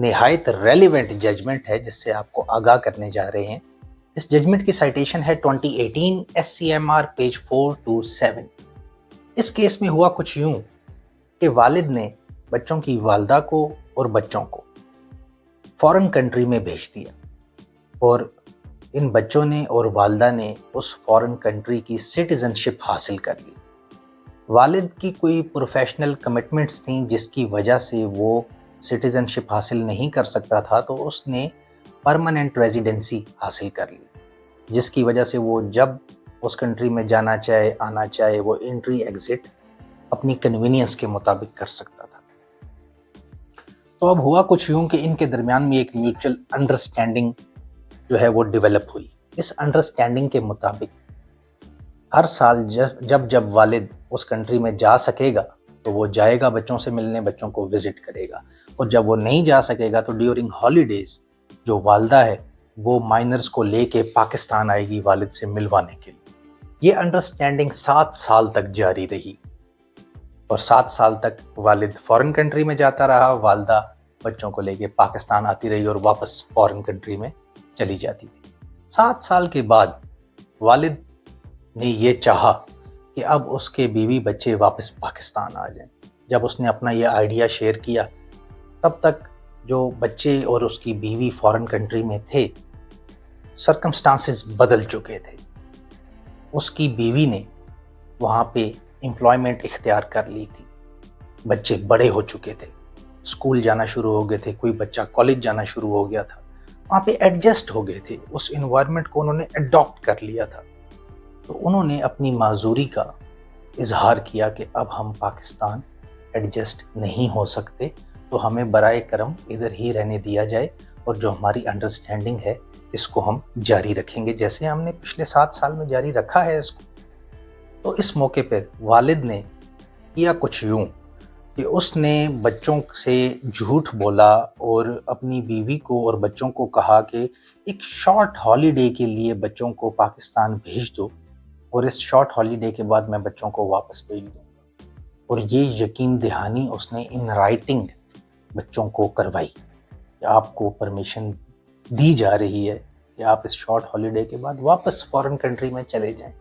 نہایت relevant judgment ہے جس سے آپ کو آگاہ کرنے جا رہے ہیں۔ اس ججمنٹ کی سائٹیشن ہے 2018 SCMR پیج 427۔ اس کیس میں ہوا کچھ یوں کہ والد نے بچوں کی والدہ کو اور بچوں کو فورن کنٹری میں بھیج دیا، اور ان بچوں نے اور والدہ نے اس فورن کنٹری کی سٹیزن شپ حاصل کر لی۔ والد کی کوئی پروفیشنل کمٹمنٹس تھیں جس کی وجہ سے وہ سٹیزن شپ حاصل نہیں کر سکتا تھا، تو اس نے پرماننٹ ریزیڈنسی حاصل کر لی، جس کی وجہ سے وہ جب اس کنٹری میں جانا چاہے آنا چاہے وہ انٹری ایگزٹ اپنی کنوینئنس کے مطابق کر سکتا تھا۔ تو اب ہوا کچھ یوں کہ ان کے درمیان میں ایک میوچل انڈرسٹینڈنگ جو ہے وہ ڈیولپ ہوئی۔ اس انڈرسٹینڈنگ کے مطابق ہر سال جب والد اس کنٹری میں جا سکے گا تو وہ جائے گا بچوں سے ملنے، بچوں کو وزٹ کرے گا، اور جب وہ نہیں جا سکے گا تو ڈیورنگ ہالیڈیز جو والدہ ہے وہ مائنرز کو لے کے پاکستان آئے گی والد سے ملوانے کے لیے۔ یہ انڈرسٹینڈنگ 7 سال تک جاری رہی، اور 7 سال تک والد فورن کنٹری میں جاتا رہا، والدہ بچوں کو لے کے پاکستان آتی رہی اور واپس فورن کنٹری میں چلی جاتی تھی۔ 7 سال کے بعد والد نے یہ چاہا کہ اب اس کے بیوی بچے واپس پاکستان آ جائیں۔ جب اس نے اپنا یہ آئیڈیا شیئر کیا، تب تک جو بچے اور اس کی بیوی فورن کنٹری میں تھے، سرکمسٹانسز بدل چکے تھے۔ اس کی بیوی نے وہاں پہ امپلائمنٹ اختیار کر لی تھی، بچے بڑے ہو چکے تھے، اسکول جانا شروع ہو گئے تھے، کوئی بچہ کالج جانا شروع ہو گیا تھا، وہاں پہ ایڈجسٹ ہو گئے تھے، اس انوائرمنٹ کو انہوں نے اڈاپٹ کر لیا تھا۔ تو انہوں نے اپنی معذوری کا اظہار کیا کہ اب ہم پاکستان ایڈجسٹ نہیں ہو سکتے، تو ہمیں برائے کرم ادھر ہی رہنے دیا جائے، اور جو ہماری انڈرسٹینڈنگ ہے اس کو ہم جاری رکھیں گے جیسے ہم نے پچھلے 7 سال میں جاری رکھا ہے اس کو۔ تو اس موقع پر والد نے کیا کچھ یوں کہ اس نے بچوں سے جھوٹ بولا اور اپنی بیوی کو اور بچوں کو کہا کہ ایک شارٹ ہالیڈے کے لیے بچوں کو پاکستان بھیج دو، اور اس شارٹ ہالیڈے کے بعد میں بچوں کو واپس بھیج دوں گا۔ اور یہ یقین دہانی اس نے ان رائٹنگ بچوں کو کروائی کہ آپ کو پرمیشن دی جا رہی ہے کہ آپ اس شارٹ ہالیڈے کے بعد واپس فورن کنٹری میں چلے جائیں۔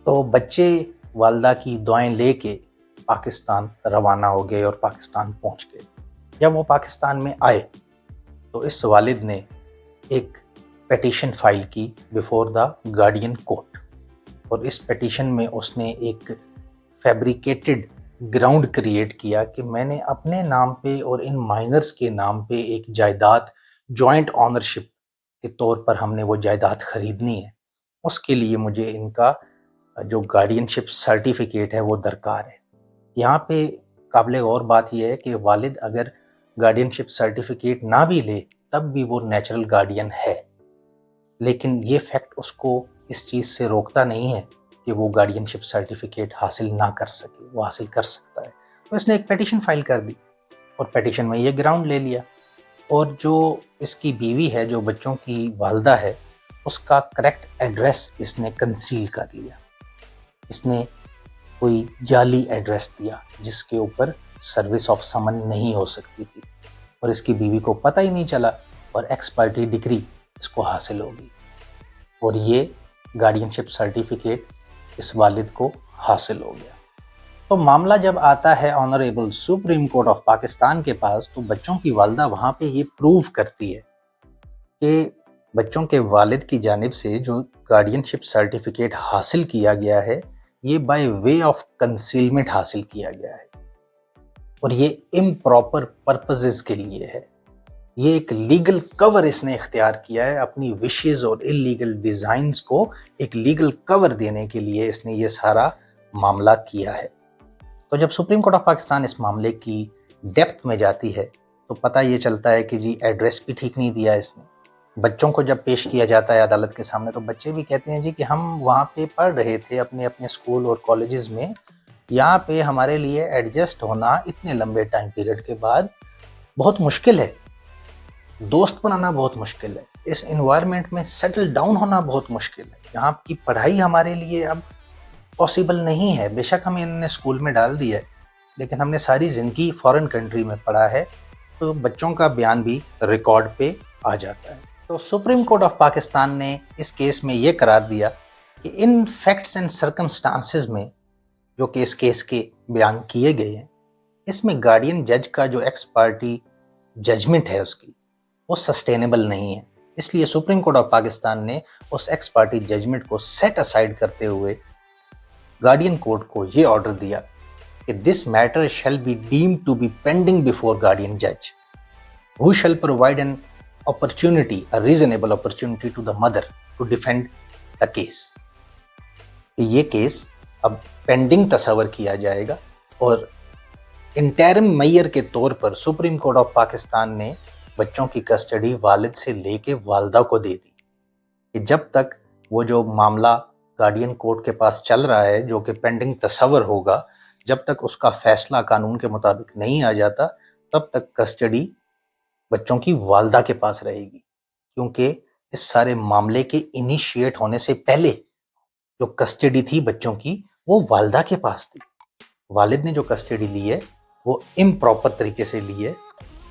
تو بچے والدہ کی دعائیں لے کے پاکستان روانہ ہو گئے اور پاکستان پہنچ گئے۔ جب وہ پاکستان میں آئے تو اس والد نے ایک پیٹیشن فائل کی بیفور دا گارڈین کورٹ، اور اس پیٹیشن میں اس نے ایک فیبریکیٹڈ گراؤنڈ کریٹ کیا کہ میں نے اپنے نام پہ اور ان مائنرز کے نام پہ ایک جائیداد جوائنٹ آنرشپ کے طور پر ہم نے وہ جائیداد خریدنی ہے، اس کے لیے مجھے ان کا جو گارڈین شپ سرٹیفکیٹ ہے وہ درکار ہے۔ یہاں پہ قابل غور بات یہ ہے کہ والد اگر گارڈین شپ سرٹیفکیٹ نہ بھی لے تب بھی وہ نیچرل گارڈین ہے، لیکن یہ فیکٹ اس کو اس چیز سے روکتا نہیں ہے کہ وہ گارڈین شپ سرٹیفکیٹ حاصل نہ کر سکے، وہ حاصل کر سکتا ہے۔ تو اس نے ایک پیٹیشن فائل کر دی اور پیٹیشن میں یہ گراؤنڈ لے لیا، اور جو اس کی بیوی ہے، جو بچوں کی والدہ ہے، اس کا کریکٹ ایڈریس اس نے کنسیل کر لیا۔ اس نے کوئی جعلی ایڈریس دیا جس کے اوپر سروس آف سمن نہیں ہو سکتی تھی، اور اس کی بیوی کو پتہ ہی نہیں چلا، اور ایکسپرٹی ڈگری اس کو حاصل ہوگی، اور یہ گارڈین شپ سرٹیفکیٹ اس والد کو حاصل ہو گیا۔ تو معاملہ جب آتا ہے honourable supreme court of Pakistan کے پاس، تو بچوں کی والدہ وہاں پہ یہ پروو کرتی ہے کہ بچوں کے والد کی جانب سے جو گارڈین شپ سرٹیفکیٹ حاصل کیا گیا ہے یہ بائی وے آف کنسیلمنٹ حاصل کیا گیا ہے، اور یہ امپراپر پرپزز کے لیے ہے۔ یہ ایک لیگل کور اس نے اختیار کیا ہے، اپنی وشز اور انلیگل ڈیزائنز کو ایک لیگل کور دینے کے لیے اس نے یہ سارا معاملہ کیا ہے۔ تو جب سپریم کورٹ آف پاکستان اس معاملے کی ڈیپتھ میں جاتی ہے تو پتہ یہ چلتا ہے کہ جی ایڈریس بھی ٹھیک نہیں دیا اس نے۔ بچوں کو جب پیش کیا جاتا ہے عدالت کے سامنے تو بچے بھی کہتے ہیں جی کہ ہم وہاں پہ پڑھ رہے تھے اپنے اسکول اور کالجز میں، یہاں پہ ہمارے لیے ایڈجسٹ ہونا اتنے لمبے ٹائم پیریڈ کے بعد بہت مشکل ہے، دوست بنانا بہت مشکل ہے، اس انوائرمنٹ میں سیٹل ڈاؤن ہونا بہت مشکل ہے، یہاں کی پڑھائی ہمارے لیے اب پاسبل نہیں ہے۔ بے شک ہمیں انہوں نے اسکول میں ڈال دیا ہے، لیکن ہم نے ساری زندگی فورن کنٹری میں پڑھا ہے، تو بچوں کا بیان بھی ریکارڈ پہ آ جاتا ہے۔ تو سپریم کورٹ آف پاکستان نے اس کیس میں یہ قرار دیا کہ ان فیکٹس اینڈ سرکمسٹانسز میں جو کہ اس کیس کے بیان کیے گئے ہیں، اس میں گارڈین جج کا جو ایکس پارٹی ججمنٹ ہے اس کی، وہ سسٹینیبل نہیں ہے۔ اس لیے سپریم کورٹ آف پاکستان نے اس ایکس پارٹی ججمنٹ کو سیٹ اسائیڈ کرتے ہوئے گارڈین کورٹ کو یہ آرڈر دیا کہ this matter shall be deemed to be pending before guardian جج who shall provide an opportunity, a reasonable opportunity to the mother to defend the case۔ یہ case اب pending تصور کیا جائے گا، اور انٹرم میئر کے طور پر سپریم کورٹ آف پاکستان نے بچوں کی کسٹڈی والد سے لے کے والدہ کو دے دی کہ جب تک وہ جو معاملہ گارڈین کورٹ کے پاس چل رہا ہے جو کہ پینڈنگ تصور ہوگا، جب تک اس کا فیصلہ قانون کے مطابق نہیں آ جاتا، تب تک کسٹڈی بچوں کی والدہ کے پاس رہے گی، کیونکہ اس سارے معاملے کے انیشیٹ ہونے سے پہلے جو کسٹڈی تھی بچوں کی وہ والدہ کے پاس تھی۔ والد نے جو کسٹڈی لی ہے وہ امپراپر طریقے سے لی ہے،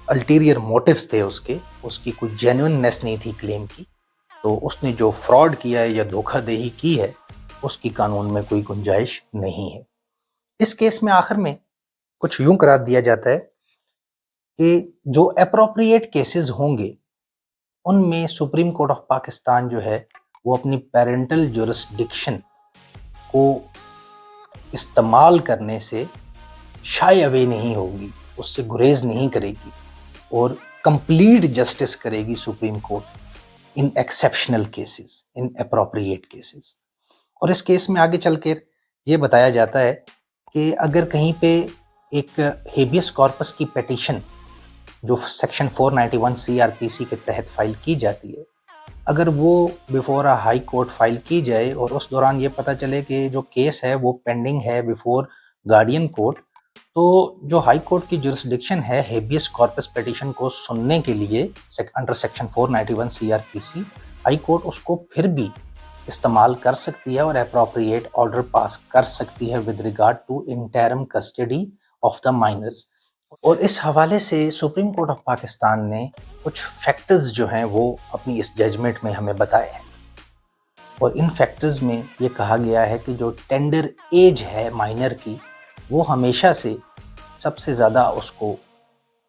الٹیریئر موٹیوز تھے اس کی کوئی جینوئننیس نہیں تھی کلیم کی، تو اس نے جو فراڈ کیا ہے یا دھوکہ دہی کی ہے اس کی قانون میں کوئی گنجائش نہیں ہے۔ اس کیس میں آخر میں کچھ یوں قرار دیا جاتا ہے کہ جو اپروپریٹ کیسز ہوں گے ان میں سپریم کورٹ آف پاکستان جو ہے وہ اپنی پیرنٹل جورسڈکشن کو استعمال کرنے سے شائع اوے نہیں ہوگی، اس سے گریز نہیں کرے گی، اور کمپلیٹ جسٹس کرے گی سپریم کورٹ ان ایکسیپشنل کیسز، ان اپروپریٹ کیسز۔ اور اس کیس میں آگے چل کر یہ بتایا جاتا ہے کہ اگر کہیں پہ ایک ہیبیس کارپس کی پیٹیشن جو سیکشن 491 سی آر پی سی کے تحت فائل کی جاتی ہے، اگر وہ بیفور ہائی کورٹ فائل کی جائے اور اس دوران یہ پتہ چلے کہ جو کیس ہے وہ پینڈنگ ہے بیفور گارڈین کورٹ، تو جو ہائی کورٹ کی جورسڈکشن ہے ہیبیس کارپس پیٹیشن کو سننے کے لیے under section 491 C R P C, high court اس کو پھر بھی استعمال کر سکتی ہے اور اپروپریٹ آرڈر پاس کر سکتی ہے with regard to interim custody of the minors. اور اس حوالے سے سپریم کورٹ آف پاکستان نے کچھ فیکٹرز جو ہیں وہ اپنی اس ججمنٹ میں ہمیں بتائے ہیں، اور ان فیکٹرز میں یہ کہا گیا ہے کہ جو ٹینڈر ایج ہے مائنر کی وہ ہمیشہ سے سب سے زیادہ اس کو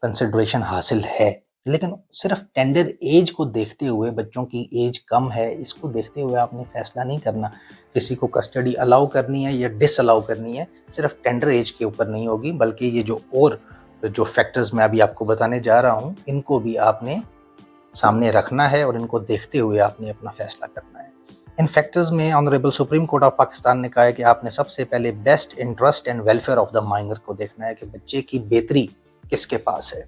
کنسیڈریشن حاصل ہے، لیکن صرف ٹینڈر ایج کو دیکھتے ہوئے، بچوں کی ایج کم ہے اس کو دیکھتے ہوئے آپ نے فیصلہ نہیں کرنا کسی کو کسٹڈی الاؤ کرنی ہے یا ڈس الاؤ کرنی ہے، صرف ٹینڈر ایج کے اوپر نہیں ہوگی، بلکہ یہ جو فیکٹرز میں ابھی آپ کو بتانے جا رہا ہوں ان کو بھی آپ نے سامنے رکھنا ہے اور ان کو دیکھتے ہوئے آپ نے اپنا فیصلہ کرنا ہے۔ ان فیکٹرز میں honourable supreme court of Pakistan نے کہا ہے کہ آپ نے سب سے پہلے best interest and welfare of the minor کو دیکھنا ہے کہ بچے کی بہتری کس کے پاس ہے۔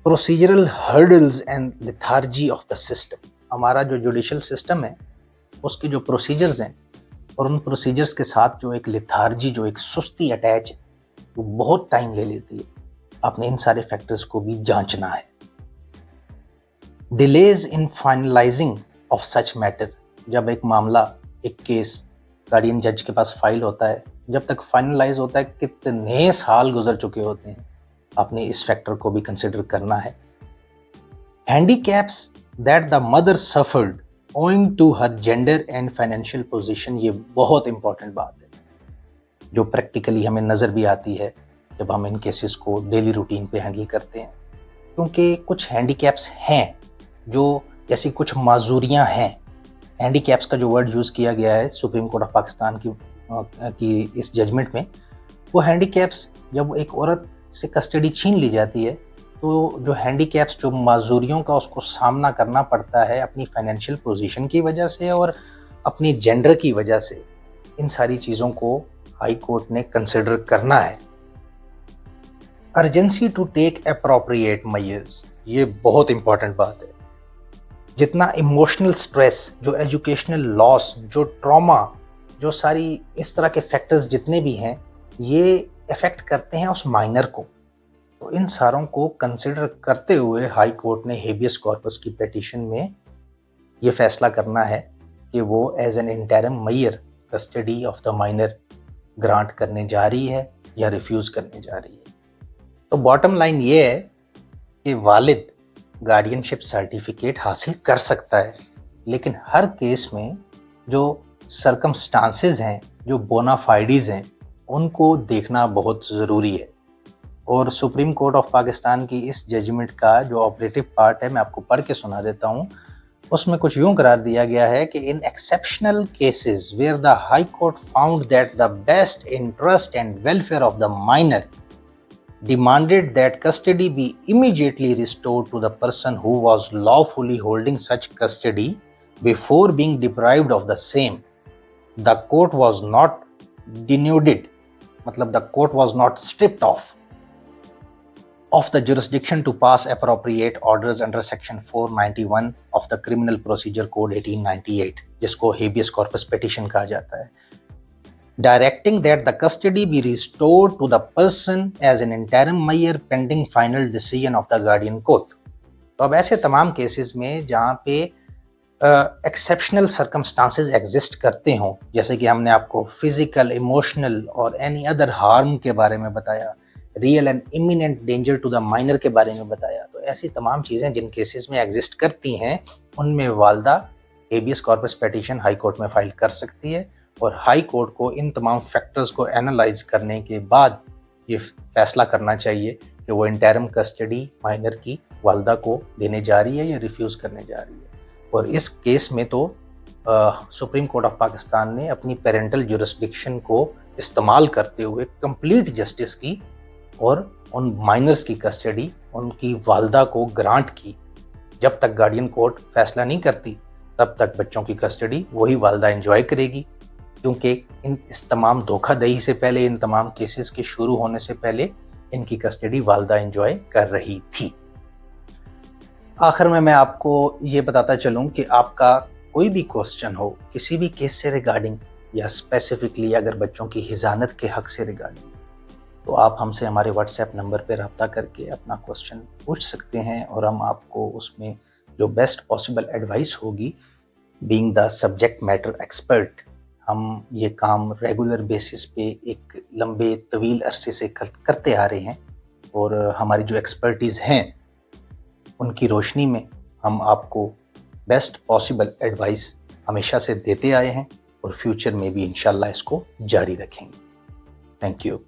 Procedural hurdles and lethargy of the system, ہمارا جو جوڈیشل سسٹم ہے اس کے جو پروسیجرز ہیں اور ان پروسیجرز کے ساتھ جو ایک لیتھارجی، جو ایک سستی اٹیچ ہے وہ بہت ٹائم لے لیتی ہے، آپ نے ان سارے فیکٹرز کو بھی جانچنا ہے۔ Delays in finalising of such matter, جب ایک معاملہ، ایک کیس گارڈین جج کے پاس فائل ہوتا ہے، جب تک فائنلائز ہوتا ہے کتنے سال گزر چکے ہوتے ہیں، آپ نے اس فیکٹر کو بھی کنسیڈر کرنا ہے۔ Handicaps that the mother suffered owing to her gender and financial position, یہ بہت امپورٹنٹ بات ہے جو پریکٹیکلی ہمیں نظر بھی آتی ہے جب ہم ان کیسز کو ڈیلی روٹین پہ ہینڈل کرتے ہیں، کیونکہ کچھ ہینڈی کیپس ہیں جو جیسی کچھ معذوریاں ہیں۔ ہینڈی کیپس کا جو ورڈ یوز کیا گیا ہے سپریم کورٹ آف پاکستان کی اس ججمنٹ میں، وہ ہینڈی کیپس جب ایک عورت سے کسٹڈی چھین لی جاتی ہے تو جو ہینڈی کیپس، جو معذوریوں کا اس کو سامنا کرنا پڑتا ہے اپنی فائنینشیل پوزیشن کی وجہ سے اور اپنی جینڈر کی وجہ سے، ان ساری چیزوں کو ہائی کورٹ نے کنسیڈر کرنا ہے۔ Urgency to take appropriate measures, یہ بہت امپورٹنٹ بات ہے۔ جتنا ایموشنل سٹریس، جو ایجوکیشنل لاس، جو ٹراما، جو ساری اس طرح کے فیکٹرز جتنے بھی ہیں یہ افیکٹ کرتے ہیں اس مائنر کو، تو ان ساروں کو کنسیڈر کرتے ہوئے ہائی کورٹ نے ہیبیس کارپس کی پیٹیشن میں یہ فیصلہ کرنا ہے کہ وہ as an interim measure custody of the minor grant کرنے جا رہی ہے یا ریفیوز کرنے جا رہی ہے۔ تو باٹم لائن یہ ہے کہ والد گارڈینشپ سرٹیفکیٹ حاصل کر سکتا ہے، لیکن ہر کیس میں جو سرکمسٹانسز ہیں، جو بونافائیڈیز ہیں، ان کو دیکھنا بہت ضروری ہے۔ اور سپریم کورٹ آف پاکستان کی اس ججمنٹ کا جو آپریٹو پارٹ ہے، میں آپ کو پڑھ کے سنا دیتا ہوں۔ اس میں کچھ یوں قرار دیا گیا ہے کہ in exceptional cases where the high court found that the best interest and welfare of the minor demanded that custody be immediately restored to the person who was lawfully holding such custody before being deprived of the same. The court was not denuded, matlab the court was not stripped of the jurisdiction to pass appropriate orders under section 491 of the Criminal Procedure Code 1898 جس کو habeas corpus petition کہا جاتا ہے، directing that the custody be restored to the person as an interim measure pending final decision of the guardian court. تو اب ایسے تمام cases میں جہاں پہ ایکسیپشنل سرکمسٹانسز ایگزسٹ کرتے ہوں، جیسے کہ ہم نے آپ کو فزیکل، ایموشنل اور اینی ادر ہارم کے بارے میں بتایا، real and imminent danger to the minor کے بارے میں بتایا، تو ایسی تمام چیزیں جن کیسز میں ایگزسٹ کرتی ہیں ان میں والدہ ہیبیس کارپس پیٹیشن ہائی کورٹ میں فائل کر سکتی ہے، اور ہائی کورٹ کو ان تمام فیکٹرز کو اینالائز کرنے کے بعد یہ فیصلہ کرنا چاہیے کہ وہ انٹرم کسٹڈی مائنر کی والدہ کو دینے جا رہی ہے یا ریفیوز کرنے جا رہی ہے۔ اور اس کیس میں تو سپریم کورٹ آف پاکستان نے اپنی پیرنٹل جورسڈکشن کو استعمال کرتے ہوئے کمپلیٹ جسٹس کی اور ان مائنرز کی کسٹڈی ان کی والدہ کو گرانٹ کی۔ جب تک گارڈین کورٹ فیصلہ نہیں کرتی تب تک بچوں کی کسٹڈی وہی والدہ انجوائے کرے گی، کیونکہ اس تمام دھوکہ دہی سے پہلے، ان تمام کیسز کے شروع ہونے سے پہلے ان کی کسٹڈی والدہ انجوائے کر رہی تھی۔ آخر میں آپ کو یہ بتاتا چلوں کہ آپ کا کوئی بھی کوسچن ہو کسی بھی کیس سے ریگارڈنگ، یا اسپیسیفکلی اگر بچوں کی حضانت کے حق سے ریگارڈنگ، تو آپ ہم سے ہمارے واٹس ایپ نمبر پہ رابطہ کر کے اپنا کوسچن پوچھ سکتے ہیں، اور ہم آپ کو اس میں جو بیسٹ پاسبل ایڈوائس ہوگی، being the subject matter expert, ہم یہ کام ریگولر بیسس پہ ایک لمبے طویل عرصے سے کرتے آ رہے ہیں، اور ہماری جو ایکسپرٹیز ہیں ان کی روشنی میں ہم آپ کو بیسٹ پاسبل ایڈوائس ہمیشہ سے دیتے آئے ہیں، اور فیوچر میں بھی انشاءاللہ اس کو جاری رکھیں گے۔ Thank you.